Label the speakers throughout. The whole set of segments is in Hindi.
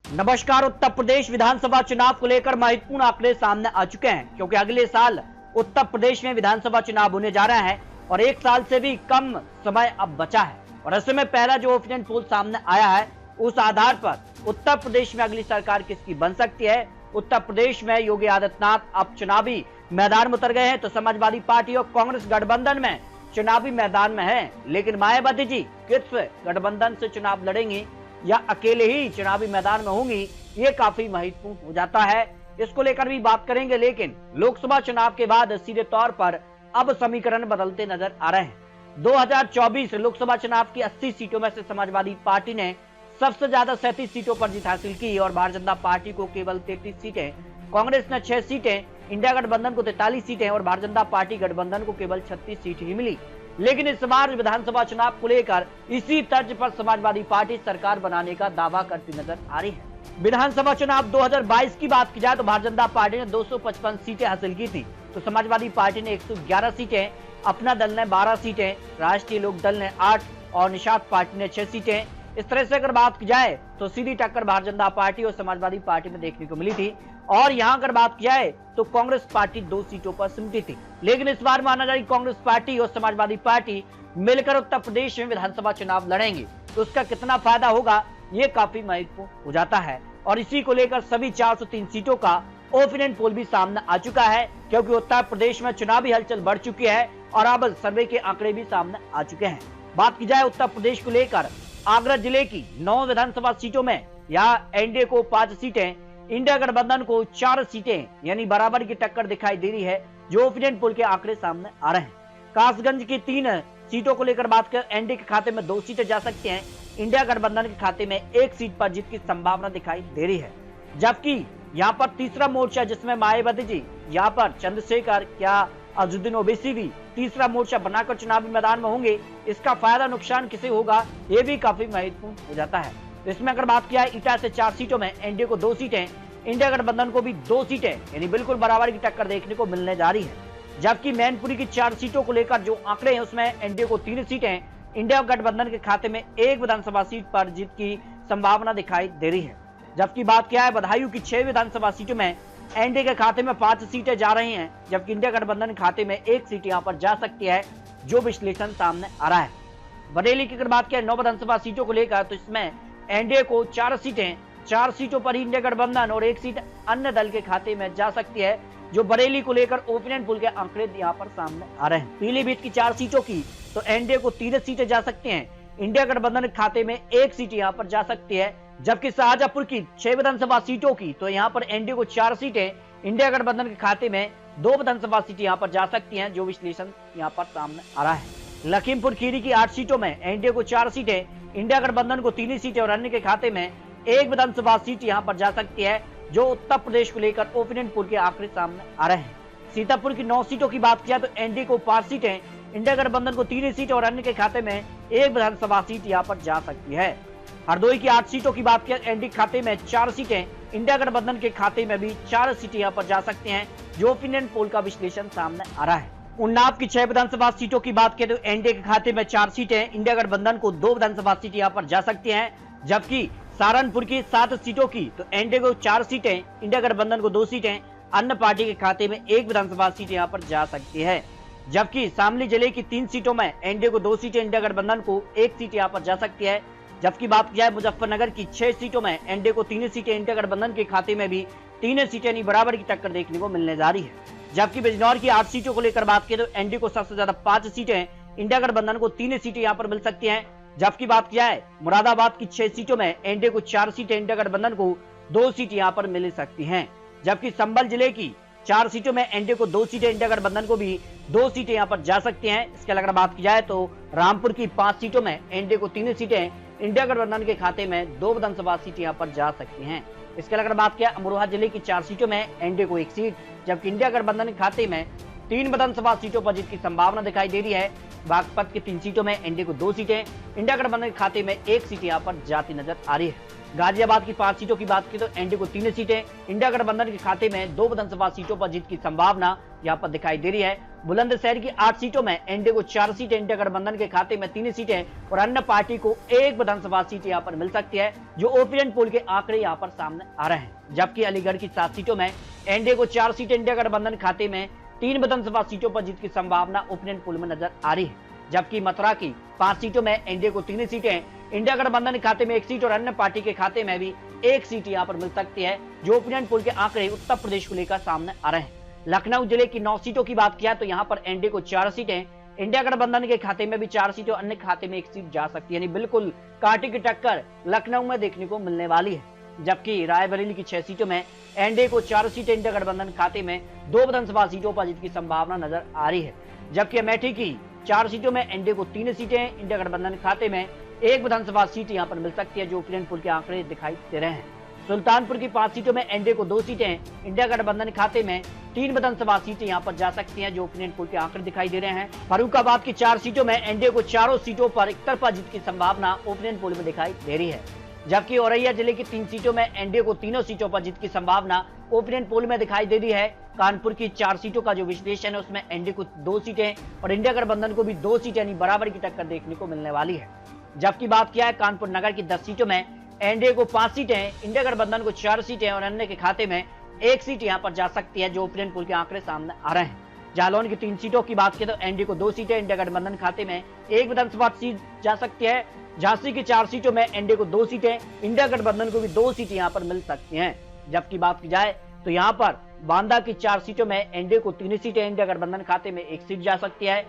Speaker 1: नमस्कार। उत्तर प्रदेश विधानसभा चुनाव को लेकर महत्वपूर्ण आंकड़े सामने आ चुके हैं, क्योंकि अगले साल उत्तर प्रदेश में विधानसभा चुनाव होने जा रहा है और एक साल से भी कम समय अब बचा है। और ऐसे में पहला जो ओपिनियन पोल सामने आया है, उस आधार पर उत्तर प्रदेश में अगली सरकार किसकी बन सकती है। उत्तर प्रदेश में योगी आदित्यनाथ अब चुनावी मैदान में उतर गए हैं, तो समाजवादी पार्टी और कांग्रेस गठबंधन में चुनावी मैदान में है। लेकिन मायावती जी किस गठबंधन से चुनाव लड़ेंगी या अकेले ही चुनावी मैदान में होंगी, ये काफी महत्वपूर्ण हो जाता है। इसको लेकर भी बात करेंगे। लेकिन लोकसभा चुनाव के बाद सीधे तौर पर अब समीकरण बदलते नजर आ रहे हैं। 2024 लोकसभा चुनाव की 80 सीटों में से समाजवादी पार्टी ने सबसे ज्यादा 37 सीटों पर जीत हासिल की और भारतीय जनता पार्टी को केवल 33 सीटें, कांग्रेस ने 6 सीटें, इंडिया गठबंधन को 43 सीटें और भारतीय जनता पार्टी गठबंधन को केवल 36 सीट ही मिली। लेकिन इस बार विधानसभा चुनाव को लेकर इसी तर्ज पर समाजवादी पार्टी सरकार बनाने का दावा करती नजर आ रही है। विधानसभा चुनाव 2022 की बात की जाए तो भारतीय जनता पार्टी ने 255 सीटें हासिल की थी, तो समाजवादी पार्टी ने 111 सीटें, अपना दल ने 12 सीटें, राष्ट्रीय लोक दल ने 8 और निषाद पार्टी ने 6 सीटें। इस तरह से अगर बात की जाए तो सीधी टक्कर भारतीय जनता पार्टी और समाजवादी पार्टी में देखने को मिली थी। और यहां अगर बात की जाए तो कांग्रेस पार्टी 2 सीटों पर सिमटी थी। लेकिन इस बार माना जाए कांग्रेस पार्टी और समाजवादी पार्टी मिलकर उत्तर प्रदेश में विधानसभा चुनाव लड़ेंगे, तो उसका कितना फायदा होगा, ये काफी महत्वपूर्ण हो जाता है। और इसी को लेकर सभी 403 सीटों का ओपिनियन पोल भी सामने आ चुका है, क्योंकि उत्तर प्रदेश में चुनावी हलचल बढ़ चुकी है और अब सर्वे के आंकड़े भी सामने आ चुके हैं। बात की जाए उत्तर प्रदेश को लेकर आगरा जिले की 9 विधानसभा सीटों में यहाँ एनडीए को 5 सीटें, इंडिया गठबंधन को 4 सीटें यानी बराबर की टक्कर दिखाई दे रही है, जो ओपिनियन पोल के आंकड़े सामने आ रहे हैं। कासगंज की 3 सीटों को लेकर बात करें, एनडीए के खाते में 2 सीटें जा सकती हैं, इंडिया गठबंधन के खाते में 1 सीट पर जीत की संभावना दिखाई दे रही है। जबकि यहाँ पर तीसरा मोर्चा जिसमें मायावती जी यहाँ पर चंद्रशेखर क्या अजुद्दीन ओवैसी भी तीसरा मोर्चा बनाकर चुनावी मैदान में होंगे, इसका फायदा नुकसान किसे होगा, ये भी काफी महत्वपूर्ण हो जाता है। इसमें अगर बात किया इटा से 4 सीटों में एनडीए को 2 सीटें, इंडिया गठबंधन को भी 2 सीटें यानी बिल्कुल बराबर की टक्कर देखने को मिलने जा रही है। जबकि मैनपुरी की 4 सीटों को लेकर जो आंकड़े हैं उसमें एनडीए को 3 सीटें, इंडिया गठबंधन के खाते में 1 विधानसभा सीट पर जीत की संभावना दिखाई दे रही है। जबकि बात किया है बदायूं की 6 विधानसभा सीटों में एनडीए के खाते में 5 सीटें जा रही हैं, जबकि इंडिया गठबंधन के खाते में 1 सीट यहां पर जा सकती है, जो विश्लेषण सामने आ रहा है। बरेली की अगर बात किया 9 विधानसभा सीटों को लेकर तो इसमें एनडीए को 4 सीटें, 4 सीटों पर इंडिया गठबंधन और 1 सीट अन्य दल के खाते में जा सकती है, जो बरेली को लेकर ओपिनियन पोल के आंकड़े यहाँ पर सामने आ रहे हैं। पीलीभीत की 4 सीटों की तो एनडीए को 3 सीटें जा सकती हैं, इंडिया गठबंधन के खाते में 1 सीट यहाँ पर जा सकती है। जबकि शाहजहांपुर की 6 विधानसभा सीटों की तो यहाँ पर एनडीए को 4 सीटें, इंडिया गठबंधन के खाते में 2 विधानसभा सीटें यहाँ पर जा सकती हैं, जो विश्लेषण यहाँ पर सामने आ रहा है। लखीमपुर खीरी की 8 सीटों में एनडीए को 4 सीटें, इंडिया गठबंधन को 3 सीटें और अन्य के खाते में 1 विधानसभा सीट यहाँ पर जा सकती है, जो उत्तर प्रदेश को लेकर ओपिनियन पोल के आंकड़े सामने आ रहे हैं। सीतापुर की 9 सीटों की बात किया तो एनडीए को 5 सीटें, इंडिया गठबंधन को 3 सीटें और अन्य के खाते में 1 विधानसभा सीट यहाँ पर जा सकती है। हरदोई की 8 सीटों की बात किया एनडीए खाते में 4 सीटें, इंडिया गठबंधन के खाते में भी 4 सीटें यहाँ पर जा सकती हैं, जो ओपिनियन पोल का विश्लेषण सामने आ रहा है। उन्नाव की 6 विधानसभा सीटों की बात करें तो एनडीए के खाते में 4 सीटें, इंडिया गठबंधन को 2 विधानसभा सीट यहाँ पर जा सकती हैं। जबकि सहारनपुर की 7 सीटों की तो एनडीए को 4 सीटें, इंडिया गठबंधन को 2 सीटें, अन्य पार्टी के खाते में 1 विधानसभा सीट यहाँ पर जा सकती है। जबकि शामली जिले की 3 सीटों में एनडीए को 2 सीटें, इंडिया गठबंधन को 1 सीट यहाँ पर जा सकती है। जबकि बात की जाए मुजफ्फरनगर की 6 सीटों में एनडीए को 3 सीटें, इंडिया गठबंधन के खाते में भी 3 सीटें नहीं बराबर की टक्कर देखने को मिलने जा रही है। जबकि बिजनौर की 8 सीटों को लेकर बात करें तो एनडीए को सबसे ज्यादा 5 सीटें, इंडिया गठबंधन को 3 सीटें यहाँ पर मिल सकती हैं। जबकि बात किया है मुरादाबाद की 6 सीटों में एनडीए को 4 सीटें, इंडिया गठबंधन को 2 सीट यहाँ पर मिल सकती हैं। जबकि संभल जिले की 4 सीटों में एनडीए को 2 सीटें, इंडिया गठबंधन को भी 2 सीटें यहाँ पर जा सकती हैं। इसके अलावा बात की जाए तो रामपुर की 5 सीटों में एनडीए को 3 सीटें, इंडिया गठबंधन के खाते में 2 विधानसभा सीट यहाँ पर जा सकती हैं। इसके अलावा बात किया अमरोहा जिले की 4 सीटों में एनडीए को 1 सीट, जबकि इंडिया गठबंधन के खाते में 3 विधानसभा सीटों पर जीत की संभावना दिखाई दे रही है। बागपत की 3 सीटों में एनडीए को 2 सीटें, इंडिया गठबंधन के खाते में 1 सीट यहाँ पर जाती नजर आ रही है। गाजियाबाद की 5 सीटों की बात की तो एनडीए को 3 सीटें, इंडिया गठबंधन के खाते में 2 विधानसभा सीटों पर जीत की संभावना यहाँ पर दिखाई दे रही है। बुलंदशहर की 8 सीटों में एनडीए को 4 सीटें, इंडिया गठबंधन के खाते में 3 सीटें और अन्य पार्टी को 1 विधानसभा सीट यहाँ पर मिल सकती है, जो ओपिनियन पोल के आंकड़े यहाँ पर सामने आ रहे हैं। जबकि अलीगढ़ की 7 सीटों में एनडीए को 4 सीटें, इंडिया गठबंधन खाते में 3 विधानसभा सीटों पर जीत की संभावना ओपिनियन पोल में नजर आ रही है। जबकि मथुरा की 5 सीटों में एनडीए को 3 सीटें, इंडिया गठबंधन खाते में 1 सीट और अन्य पार्टी के खाते में भी 1 सीट यहाँ पर मिल सकती है, जो ओपिनियन पोल के आंकड़े उत्तर प्रदेश को लेकर सामने आ रहे हैं। लखनऊ जिले की 9 सीटों की बात किया तो यहाँ पर एनडीए को 4 सीटें, इंडिया गठबंधन के खाते में भी 4 सीटें और अन्य खाते में 1 सीट जा सकती है, यानी बिल्कुल कांटे की टक्कर लखनऊ में देखने को मिलने वाली है। जबकि रायबरेली की 6 सीटों में एनडीए को 4 सीटें, इंडिया गठबंधन खाते में 2 विधानसभा सीटों पर जीत की संभावना नजर आ रही है। जबकि अमेठी की 4 सीटों में एनडीए को 3 सीटें, इंडिया गठबंधन खाते में 1 विधानसभा सीट यहां पर मिल सकती है, जो ओपिनियन पोल के आंकड़े दिखाई दे रहे हैं। सुल्तानपुर की 5 सीटों में एनडीए को 2 सीटें, इंडिया गठबंधन खाते में 3 विधानसभा सीटें यहां पर जा सकती हैं, जो ओपिनियन पोल के आंकड़े दिखाई दे रहे हैं। फर्रुखाबाद की 4 सीटों में एनडीए को चारों सीटों पर एकतरफा जीत की संभावना ओपिनियन पोल में दिखाई दे रही है। जबकि औरैया जिले की 3 सीटों में एनडीए को तीनों सीटों पर जीत की संभावना ओपिनियन पोल में दिखाई दे रही है। कानपुर की 4 सीटों का जो विश्लेषण है उसमें एनडीए को 2 सीटें और इंडिया गठबंधन को भी 2 सीटें, यानी बराबर की टक्कर देखने को मिलने वाली है। जबकि बात किया है कानपुर नगर की 10 सीटों में एनडीए को 5 सीटें, इंडिया गठबंधन को 4 सीटें और अन्य के खाते में 1 सीट यहां पर जा सकती है, जो ओपिनियन पोल के आंकड़े सामने आ रहे हैं। जालौन की 3 सीटों की बात करें तो एनडीए को 2 सीटें, इंडिया गठबंधन खाते में 1 विधानसभा सीट जा सकती है। झांसी की 4 सीटों में एनडीए को 2 सीटें, इंडिया गठबंधन को भी 2 सीटें यहां पर मिल सकती हैं। जबकि बात की जाए तो यहां पर बांदा की 4 सीटों में एनडीए को 3 सीटें, इंडिया गठबंधन खाते में 1 सीट जा सकती है।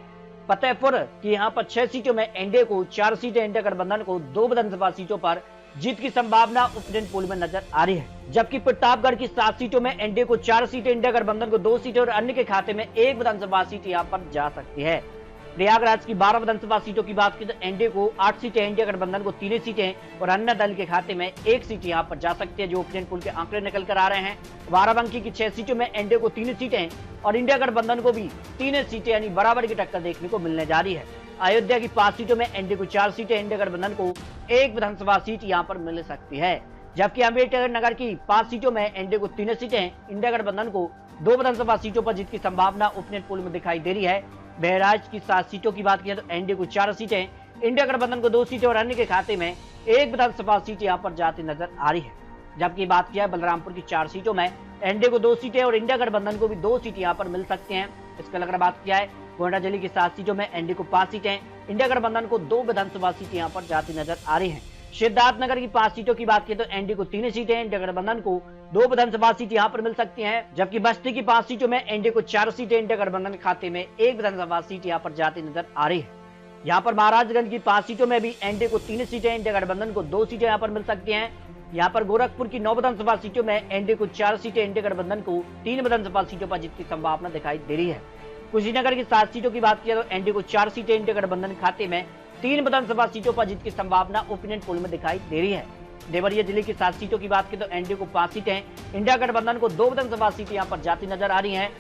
Speaker 1: फतेहपुर की यहां पर 6 सीटों में एनडीए को 4 सीटें, इंडिया गठबंधन को 2 विधानसभा सीटों पर जीत की संभावना ओपिनियन पोल में नजर आ रही है। जबकि प्रतापगढ़ की 7 सीटों में एनडीए को 4 सीटें, इंडिया गठबंधन को 2 सीटें और अन्य के खाते में 1 विधानसभा सीट यहां पर जा सकती है। प्रयागराज की 12 विधानसभा सीटों की बात की तो एनडीए को 8 सीटें, इंडिया गठबंधन को 3 सीटें और अन्य दल के खाते में 1 सीट यहां पर जा सकती है, जो ओपिनियन पोल के आंकड़े निकल कर आ रहे हैं। बाराबंकी की 6 सीटों में एनडीए को 3 सीटें और इंडिया गठबंधन को भी 3 सीटें, यानी बराबर की टक्कर देखने को मिलने जा रही है। अयोध्या की 5 सीटों में एनडीए को 4 सीटें, इंडिया गठबंधन को 1 विधानसभा सीट यहां पर मिल सकती है। जबकि अम्बेडकर नगर की 5 सीटों में एनडीए को 3 सीटें, इंडिया गठबंधन को 2 विधानसभा सीटों पर जीत की संभावना ओपिनियन पोल में दिखाई दे रही है। बहराइच की 7 सीटों की बात की तो एनडीए को 4 सीटें, इंडिया गठबंधन को 2 सीटें और अन्य के खाते में 1 विधानसभा सीट यहां पर जाती नजर आ रही है। जबकि बात किया है बलरामपुर की 4 सीटों में एनडीए को 2 सीटें और इंडिया गठबंधन को भी 2 सीट यहां पर मिल सकती हैं। इसके अलावा बात किया है गोंडा जिले की 7 सीटों में एनडीए को 5 सीटें, इंडिया गठबंधन को 2 विधानसभा सीटें यहां पर जाती नजर आ रही है। सिद्धार्थनगर की 5 सीटों की बात की तो एनडीए को 3 सीटें, इंडिया गठबंधन को 2 विधानसभा सीट यहां पर मिल सकती हैं। जबकि बस्ती की 5 सीटों में एनडीए को 4 सीटें, इंडिया गठबंधन खाते में 1 विधानसभा सीट यहां पर जाती नजर आ रही है। यहां पर महाराजगंज की 5 सीटों में भी एनडीए को 3 सीटें, इंडिया गठबंधन को 2 सीटें यहां पर मिल सकती हैं। यहां पर गोरखपुर की 9 विधानसभा सीटों में एनडीए को 4 सीटें, इंडिया गठबंधन को 3 विधानसभा सीटों पर जीत की संभावना दिखाई दे रही है। कुशीनगर की 7 सीटों की बात किया तो एनडीए को 4 सीटें, इंडिया गठबंधन खाते में 3 विधानसभा सीटों पर जीत की संभावना ओपिनियन पोल में दिखाई दे रही है। देवरिया जिले की 7 सीटों की बात की तो एनडीए को 5 सीटें, इंडिया गठबंधन को 2 विधानसभा सीटें यहां पर जाती नजर आ रही हैं।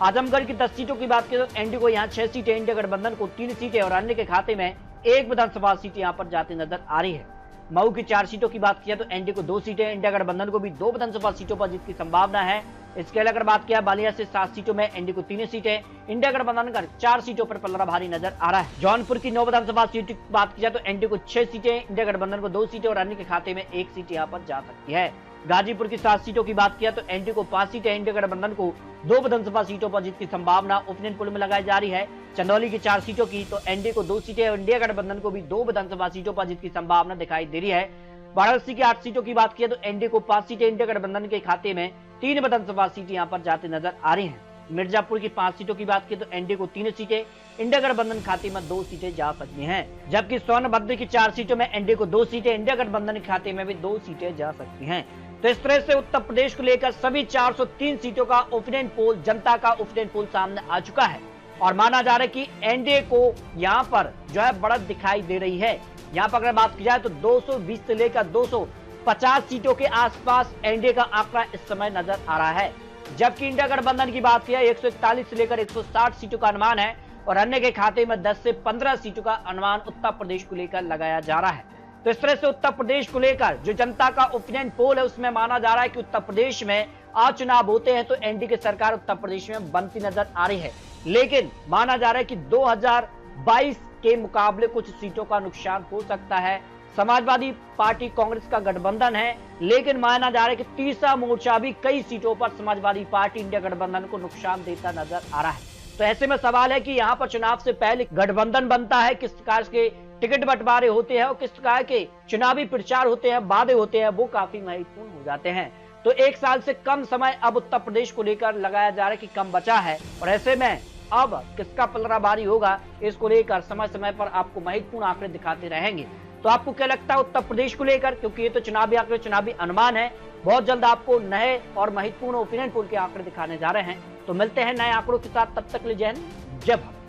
Speaker 1: आजमगढ़ की 10 सीटों की बात की तो एनडीए को यहां 6 सीटें, इंडिया गठबंधन को 3 सीटें और अन्य के खाते में 1 विधानसभा सीट यहां पर जाती नजर आ रही है। मऊ की 4 सीटों की बात किया तो एनडीए को 2 सीटें, इंडिया गठबंधन को भी 2 विधानसभा सीटों पर जीत की संभावना है। इसके अलावा अगर बात किया बालिया से 7 सीटों में एनडीए को 3 सीटें, इंडिया गठबंधन का 4 सीटों पर पलड़ा भारी नजर आ रहा है। जौनपुर की 9 विधानसभा सीट की बात किया तो एनडीए को 6 सीटें, इंडिया गठबंधन को 2 सीटें और अन्य के खाते में 1 सीट यहां पर जा सकती है। गाजीपुर की 7 सीटों की बात किया तो एनडीए को 5 सीटें, इंडिया गठबंधन को 2 विधानसभा सीटों पर जीत की संभावना ओपिनियन पोल में लगाई जा रही है। चंदौली की 4 सीटों की तो एनडीए को 2 सीटें और इंडिया गठबंधन को भी 2 विधानसभा सीटों पर जीत की संभावना दिखाई दे रही है। वाराणसी की 8 सीटों की बात किया तो एनडीए को 5 सीटें, इंडिया गठबंधन के खाते में 3 विधानसभा सीटें यहां पर जाती नजर आ रही हैं। मिर्जापुर की 5 सीटों की बात की तो एनडीए को 3 सीटें, इंडिया गठबंधन खाते में 2 सीटें जा सकती हैं। जबकि सोनभद्र की 4 सीटों में एनडीए को 2 सीटें, इंडिया गठबंधन के खाते में भी 2 सीटें जा सकती हैं। तो इस तरह से उत्तर प्रदेश को लेकर सभी 403 सीटों का ओपिनियन पोल, जनता का ओपिनियन पोल सामने आ चुका है और माना जा रहा है कि एनडीए को यहाँ पर जो है बढ़त दिखाई दे रही है। यहाँ पर अगर बात की जाए तो 220 से लेकर 250 सीटों के आसपास एनडीए का आंकड़ा इस समय नजर आ रहा है। जबकि इंडिया गठबंधन की बात किया 141 से लेकर 160 सीटों का अनुमान है और अन्य के खाते में 10 से 15 सीटों का अनुमान उत्तर प्रदेश को लेकर लगाया जा रहा है। तो इस तरह से उत्तर प्रदेश को लेकर जो जनता का ओपिनियन पोल है उसमें माना जा रहा है कि उत्तर प्रदेश में आज चुनाव होते हैं तो एनडीए की सरकार उत्तर प्रदेश में बनती नजर आ रही है, लेकिन माना जा रहा है कि 2022 के मुकाबले कुछ सीटों का नुकसान हो सकता है। समाजवादी पार्टी कांग्रेस का गठबंधन है, लेकिन माना जा रहा है कि तीसरा मोर्चा भी कई सीटों पर समाजवादी पार्टी इंडिया गठबंधन को नुकसान देता नजर आ रहा है। तो ऐसे में सवाल है कि यहां पर चुनाव से पहले गठबंधन बनता है, किस प्रकार के टिकट बंटवारे होते हैं और किस प्रकार के चुनावी प्रचार होते हैं, वादे होते हैं, वो काफी महत्वपूर्ण हो जाते हैं। तो एक साल से कम समय अब उत्तर प्रदेश को लेकर लगाया जा रहा है कि कम बचा है, और ऐसे में अब किसका पलड़ा भारी होगा, इसको लेकर समय समय पर आपको महत्वपूर्ण आंकड़े दिखाते रहेंगे। तो आपको क्या लगता है उत्तर प्रदेश को लेकर, क्योंकि ये तो चुनावी आंकड़े, चुनावी अनुमान है, बहुत जल्द आपको नए और महत्वपूर्ण ओपिनियन पोल के आंकड़े दिखाने जा रहे हैं। तो मिलते हैं नए आंकड़ों के साथ, तब तक ले जय हिंद, जय भारत।